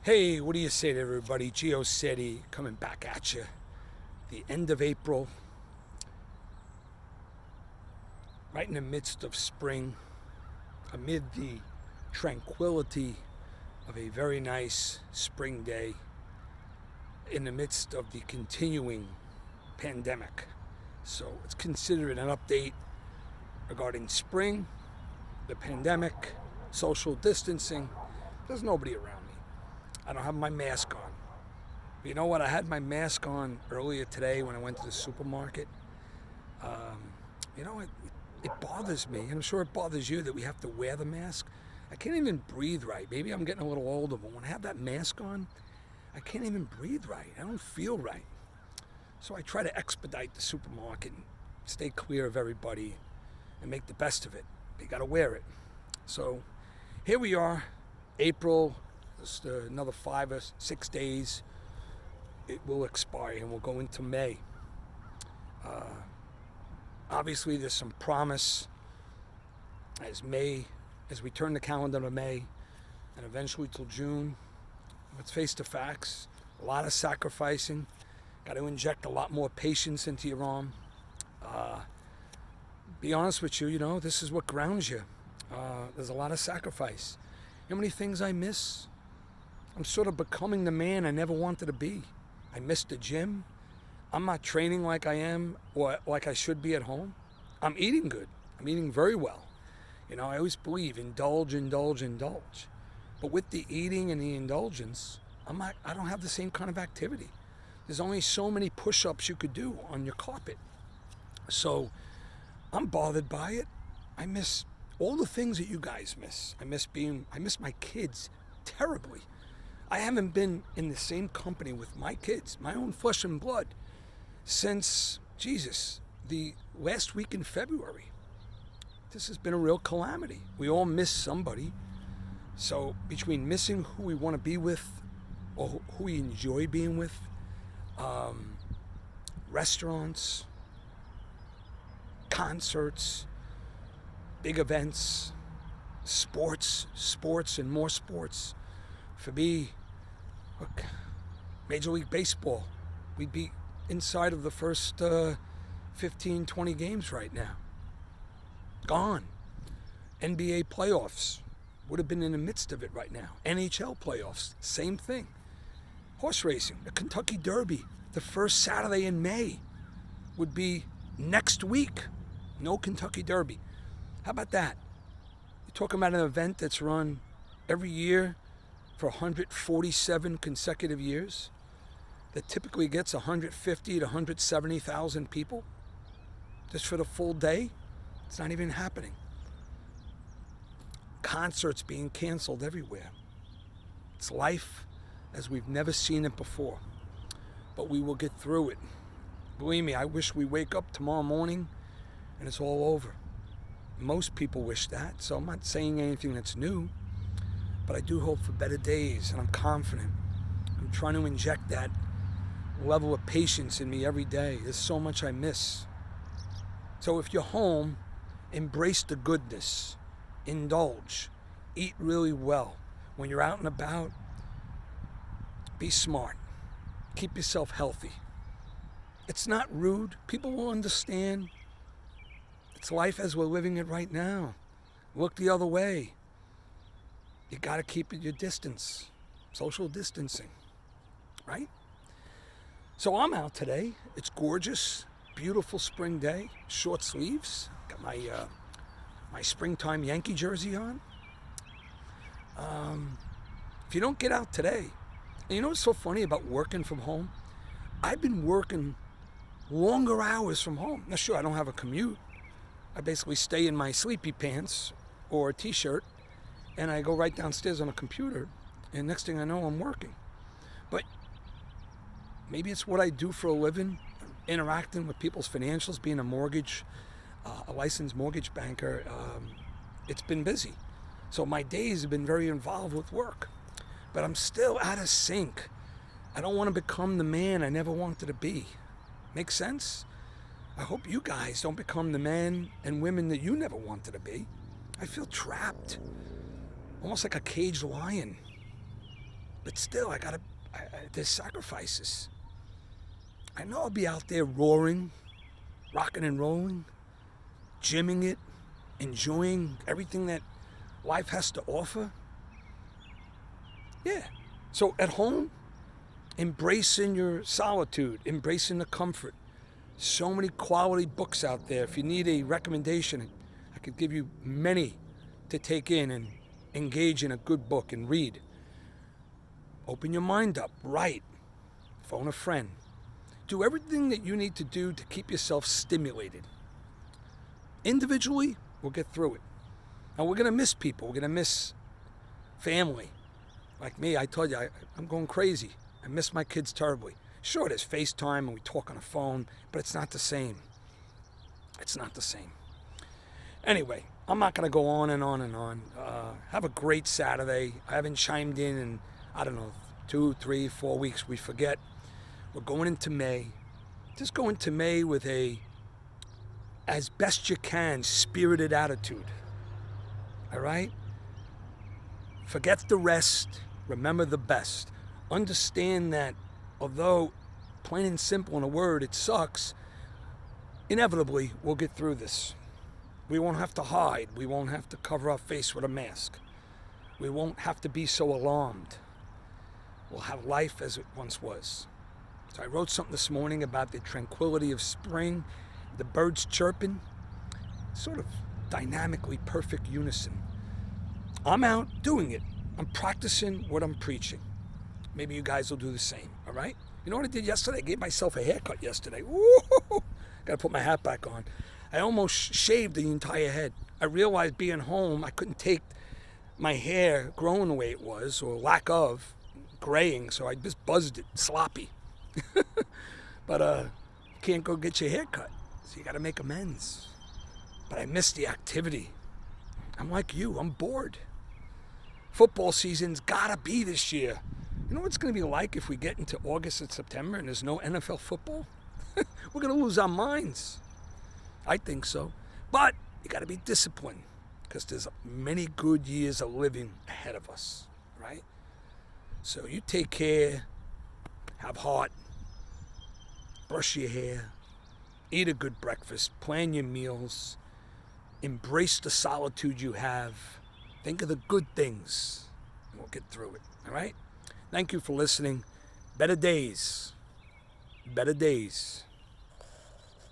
Hey, what do you say to everybody? Geo City coming back at you. The end of April, right in the midst of spring, amid the tranquility of a very nice spring day, in the midst of the continuing pandemic. So let's consider it an update regarding spring, the pandemic, social distancing. There's nobody around me. I don't have my mask on. But you know what? I had my mask on earlier today when I went to the supermarket. It bothers me, and I'm sure it bothers you that we have to wear the mask. I can't even breathe right. Maybe I'm getting a little older, but when I have that mask on, I can't even breathe right. I don't feel right. So I try to expedite the supermarket and stay clear of everybody and make the best of it. You got to wear it. So here we are, April. Just another 5 or 6 days, it will expire and we'll go into May. Obviously, there's some promise as we turn the calendar to May and eventually till June. Let's face the facts. A lot of sacrificing. Got to inject a lot more patience into your arm. Be honest with you, this is what grounds you. There's a lot of sacrifice. You know how many things I miss? I'm sort of becoming the man I never wanted to be. I miss the gym. I'm not training like I am or like I should be at home. I'm eating good. I'm eating very well. I always believe indulge. But with the eating and the indulgence, I don't have the same kind of activity. There's only so many push-ups you could do on your carpet. So I'm bothered by it. I miss all the things that you guys miss. I miss my kids terribly. I haven't been in the same company with my kids, my own flesh and blood, since, the last week in February. This has been a real calamity. We all miss somebody. So between missing who we want to be with or who we enjoy being with, restaurants, concerts, big events, sports and more sports. For me, look, Major League Baseball, we'd be inside of the first 15, 20 games right now. Gone. NBA playoffs would have been in the midst of it right now. NHL playoffs, same thing. Horse racing, the Kentucky Derby, the first Saturday in May would be next week. No Kentucky Derby. How about that? You're talking about an event that's run every year for 147 consecutive years, that typically gets 150 to 170,000 people just for the full day. It's not even happening. Concerts being canceled everywhere. It's life as we've never seen it before, but we will get through it. Believe me, I wish we wake up tomorrow morning and it's all over. Most people wish that, so I'm not saying anything that's new. But I do hope for better days, and I'm confident. I'm trying to inject that level of patience in me every day. There's so much I miss. So if you're home, embrace the goodness. Indulge. Eat really well. When you're out and about, be smart. Keep yourself healthy. It's not rude. People will understand. It's life as we're living it right now. Look the other way. You got to keep your distance, social distancing, right? So I'm out today. It's gorgeous, beautiful spring day, short sleeves. Got my springtime Yankee jersey on. If you don't get out today, and you know what's so funny about working from home? I've been working longer hours from home. Now, sure, I don't have a commute. I basically stay in my sleepy pants or a t-shirt, and I go right downstairs on a computer, and next thing I know, I'm working. But maybe it's what I do for a living, interacting with people's financials, being a licensed mortgage banker. It's been busy. So my days have been very involved with work. But I'm still out of sync. I don't want to become the man I never wanted to be. Make sense? I hope you guys don't become the men and women that you never wanted to be. I feel trapped. Almost like a caged lion. But still, there's sacrifices. I know I'll be out there roaring, rocking and rolling, gymming it, enjoying everything that life has to offer. Yeah. So at home, embracing your solitude, embracing the comfort. So many quality books out there. If you need a recommendation, I could give you many to take in and engage in a good book and read. Open your mind up, write, phone a friend. Do everything that you need to do to keep yourself stimulated. Individually, we'll get through it. And we're going to miss people. We're going to miss family. Like me, I told you, I'm going crazy. I miss my kids terribly. Sure, there's FaceTime and we talk on the phone, but it's not the same. It's not the same. Anyway, I'm not going to go on and on and on. Have a great Saturday. I haven't chimed in, I don't know, 2, 3, 4 weeks. We forget. We're going into May. Just go into May with a, as best you can, spirited attitude. All right? Forget the rest. Remember the best. Understand that although, plain and simple in a word, it sucks, inevitably we'll get through this. We won't have to hide. We won't have to cover our face with a mask. We won't have to be so alarmed. We'll have life as it once was. So I wrote something this morning about the tranquility of spring, the birds chirping, sort of dynamically perfect unison. I'm out doing it. I'm practicing what I'm preaching. Maybe you guys will do the same, all right? You know what I did yesterday? I gave myself a haircut yesterday. Woo! Gotta put my hat back on. I almost shaved the entire head. I realized being home, I couldn't take my hair growing the way it was, or lack of, graying, so I just buzzed it, sloppy. But you can't go get your hair cut, so you gotta make amends. But I miss the activity. I'm like you, I'm bored. Football season's gotta be this year. You know what it's going to be like if we get into August and September and there's no NFL football? We're going to lose our minds. I think so. But you got to be disciplined because there's many good years of living ahead of us, right? So you take care, have heart, brush your hair, eat a good breakfast, plan your meals, embrace the solitude you have, think of the good things, and we'll get through it, all right? Thank you for listening. Better days. Better days.